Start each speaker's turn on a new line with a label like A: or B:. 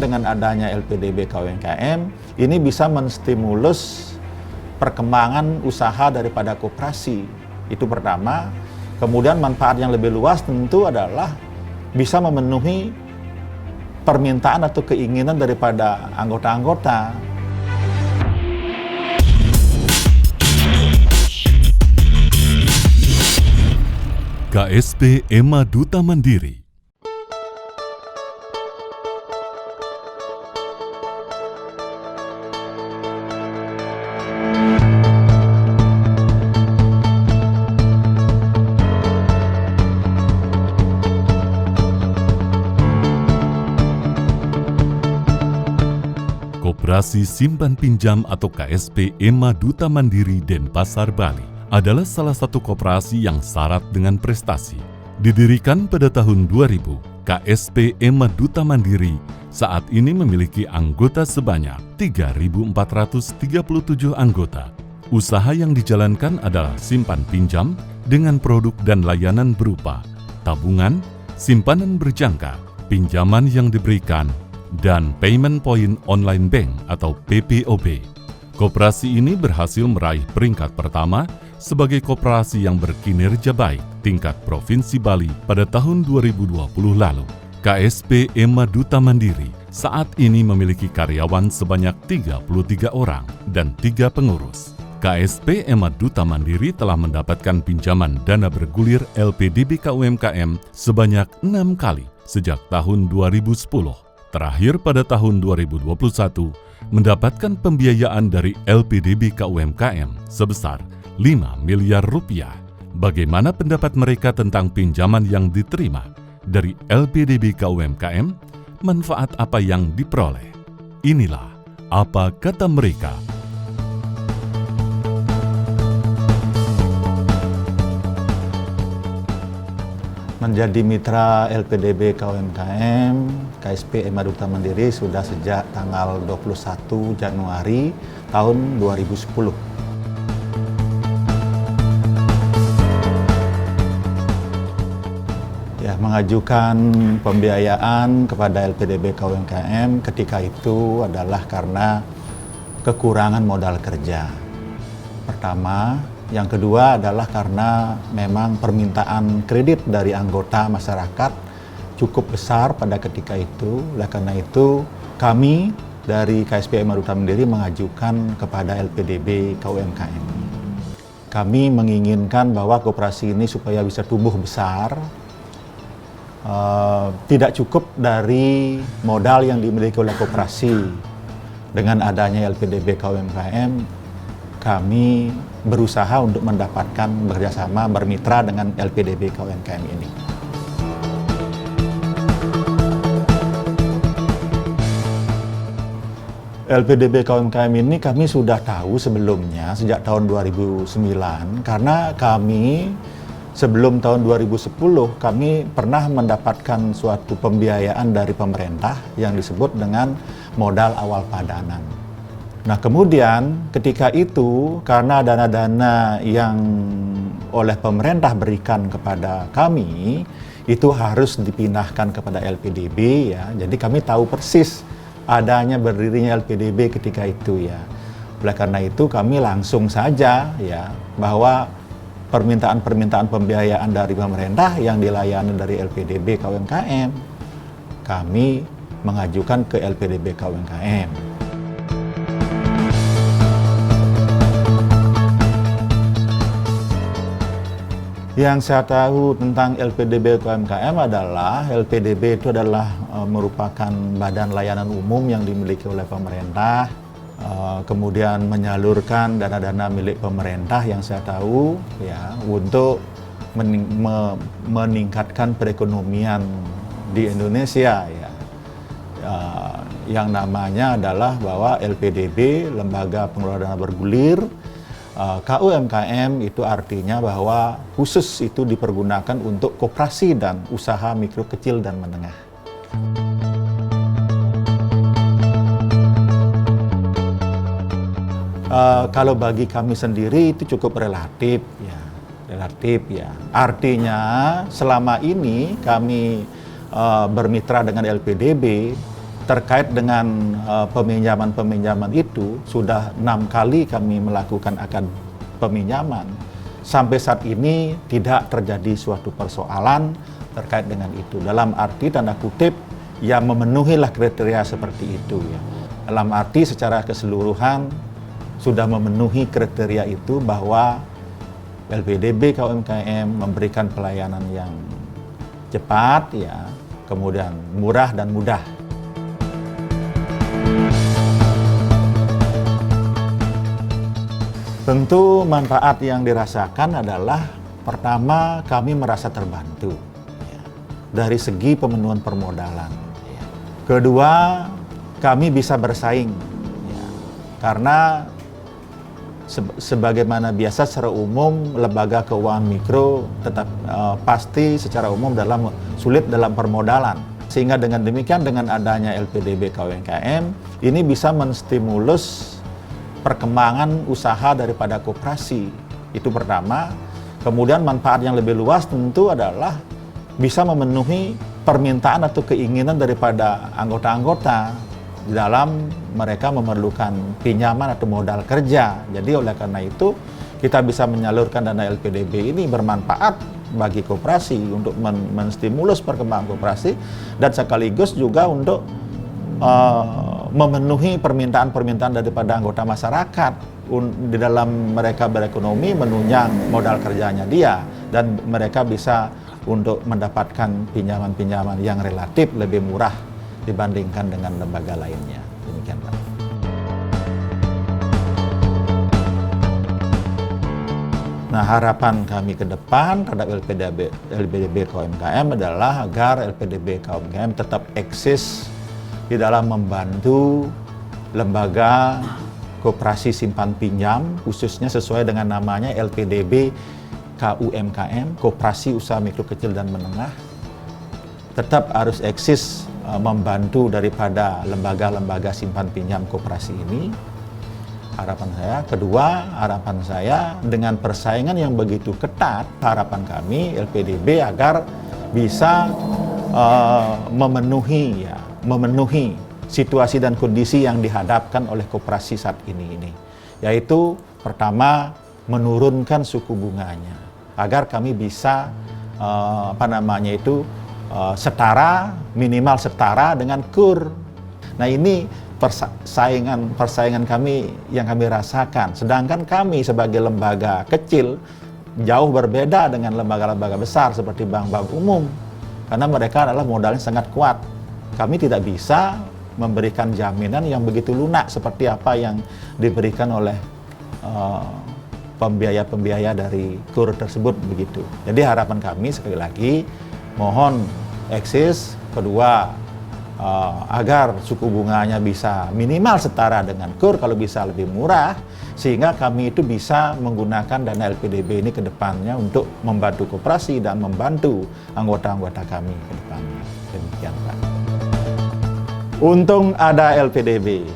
A: dengan adanya LPDB KUMKM ini bisa menstimulus perkembangan usaha daripada koperasi. Itu pertama. Kemudian manfaat yang lebih luas tentu adalah bisa memenuhi permintaan atau keinginan daripada anggota-anggota.
B: KSP Ema Duta Mandiri. Koperasi Simpan Pinjam atau KSP Ema Duta Mandiri Denpasar, Bali adalah salah satu koperasi yang syarat dengan prestasi. Didirikan pada tahun 2000, KSP Ema Duta Mandiri saat ini memiliki anggota sebanyak 3.437 anggota. Usaha yang dijalankan adalah simpan pinjam dengan produk dan layanan berupa tabungan, simpanan berjangka, pinjaman yang diberikan, dan Payment Point Online Bank atau PPOB. Koperasi ini berhasil meraih peringkat pertama sebagai koperasi yang berkinerja baik tingkat Provinsi Bali pada tahun 2020 lalu. KSP Ema Duta Mandiri saat ini memiliki karyawan sebanyak 33 orang dan 3 pengurus. KSP Ema Duta Mandiri telah mendapatkan pinjaman dana bergulir LPDB KUMKM sebanyak 6 kali sejak tahun 2010. Terakhir pada tahun 2021 mendapatkan pembiayaan dari LPDB KUMKM sebesar 5 miliar rupiah. Bagaimana pendapat mereka tentang pinjaman yang diterima dari LPDB KUMKM? Manfaat apa yang diperoleh? Inilah apa kata mereka.
A: Menjadi mitra LPDB KUMKM, KSP Ema Duta Mandiri sudah sejak tanggal 21 Januari tahun 2010. Mengajukan pembiayaan kepada LPDB KUMKM ketika itu adalah karena kekurangan modal kerja. Pertama, yang kedua adalah karena memang permintaan kredit dari anggota masyarakat cukup besar pada ketika itu. Oleh karena itu, kami dari KSP Ema Duta Mandiri mengajukan kepada LPDB KUMKM. Kami menginginkan bahwa koperasi ini supaya bisa tumbuh besar, tidak cukup dari modal yang dimiliki oleh koperasi. Dengan adanya LPDB KUMKM, kami berusaha untuk mendapatkan bekerjasama bermitra dengan LPDB KUMKM ini. LPDB KUMKM ini kami sudah tahu sebelumnya sejak tahun 2009 karena kami sebelum tahun 2010 kami pernah mendapatkan suatu pembiayaan dari pemerintah yang disebut dengan modal awal padanan. Nah, kemudian ketika itu karena dana-dana yang oleh pemerintah berikan kepada kami itu harus dipindahkan kepada LPDB ya. Jadi kami tahu persis adanya berdirinya LPDB ketika itu ya. Oleh karena itu kami langsung saja ya bahwa permintaan-permintaan pembiayaan dari pemerintah yang dilayani dari LPDB KUMKM, kami mengajukan ke LPDB KUMKM. Yang saya tahu tentang LPDB KUMKM adalah LPDB itu adalah merupakan badan layanan umum yang dimiliki oleh pemerintah, kemudian menyalurkan dana-dana milik pemerintah yang saya tahu ya untuk meningkatkan perekonomian di Indonesia ya. Yang namanya adalah bahwa LPDB, Lembaga Pengelola Dana Bergulir, KUMKM itu artinya bahwa khusus itu dipergunakan untuk koperasi dan usaha mikro kecil dan menengah. Kalau bagi kami sendiri itu cukup relatif ya. Artinya selama ini kami bermitra dengan LPDB terkait dengan peminjaman-peminjaman itu sudah 6 kali kami melakukan akad peminjaman. Sampai saat ini tidak terjadi suatu persoalan terkait dengan itu. Dalam arti tanda kutip ya memenuhilah kriteria seperti itu ya. Dalam arti secara keseluruhan sudah memenuhi kriteria itu bahwa LPDB KUMKM memberikan pelayanan yang cepat ya, kemudian murah dan mudah. Tentu manfaat yang dirasakan adalah pertama kami merasa terbantu ya, dari segi pemenuhan permodalan. Ya. Kedua kami bisa bersaing ya, karena sebagaimana biasa secara umum lembaga keuangan mikro tetap pasti secara umum sulit dalam permodalan. Sehingga dengan demikian dengan adanya LPDB KUMKM ini bisa menstimulus perkembangan usaha daripada koperasi. Itu pertama. Kemudian manfaat yang lebih luas tentu adalah bisa memenuhi permintaan atau keinginan daripada anggota-anggota di dalam mereka memerlukan pinjaman atau modal kerja. Jadi oleh karena itu kita bisa menyalurkan dana LPDB ini bermanfaat bagi koperasi untuk menstimulus perkembangan koperasi dan sekaligus juga untuk memenuhi permintaan-permintaan daripada anggota masyarakat di dalam mereka berekonomi menunjang modal kerjanya dia dan mereka bisa untuk mendapatkan pinjaman-pinjaman yang relatif lebih murah dibandingkan dengan lembaga lainnya. Demikian Pak. Nah, harapan kami ke depan terhadap LPDB KUMKM adalah agar LPDB KUMKM tetap eksis di dalam membantu lembaga koperasi simpan pinjam, khususnya sesuai dengan namanya LPDB KUMKM, Koperasi Usaha Mikro Kecil dan Menengah, tetap harus eksis membantu daripada lembaga-lembaga simpan pinjam koperasi ini. Harapan saya, kedua, harapan saya dengan persaingan yang begitu ketat, harapan kami LPDB agar bisa memenuhi situasi dan kondisi yang dihadapkan oleh koperasi saat ini. Yaitu pertama menurunkan suku bunganya agar kami bisa minimal setara dengan KUR. Nah ini persaingan kami yang kami rasakan. Sedangkan kami sebagai lembaga kecil jauh berbeda dengan lembaga-lembaga besar seperti bank-bank umum. Karena mereka adalah modalnya sangat kuat. Kami tidak bisa memberikan jaminan yang begitu lunak seperti apa yang diberikan oleh pembiaya-pembiaya dari KUR tersebut begitu. Jadi harapan kami sekali lagi mohon eksis. Kedua, agar suku bunganya bisa minimal setara dengan KUR, kalau bisa lebih murah, sehingga kami itu bisa menggunakan dana LPDB ini ke depannya untuk membantu koperasi dan membantu anggota-anggota kami ke depannya. Demikian Pak. Untung ada LPDB.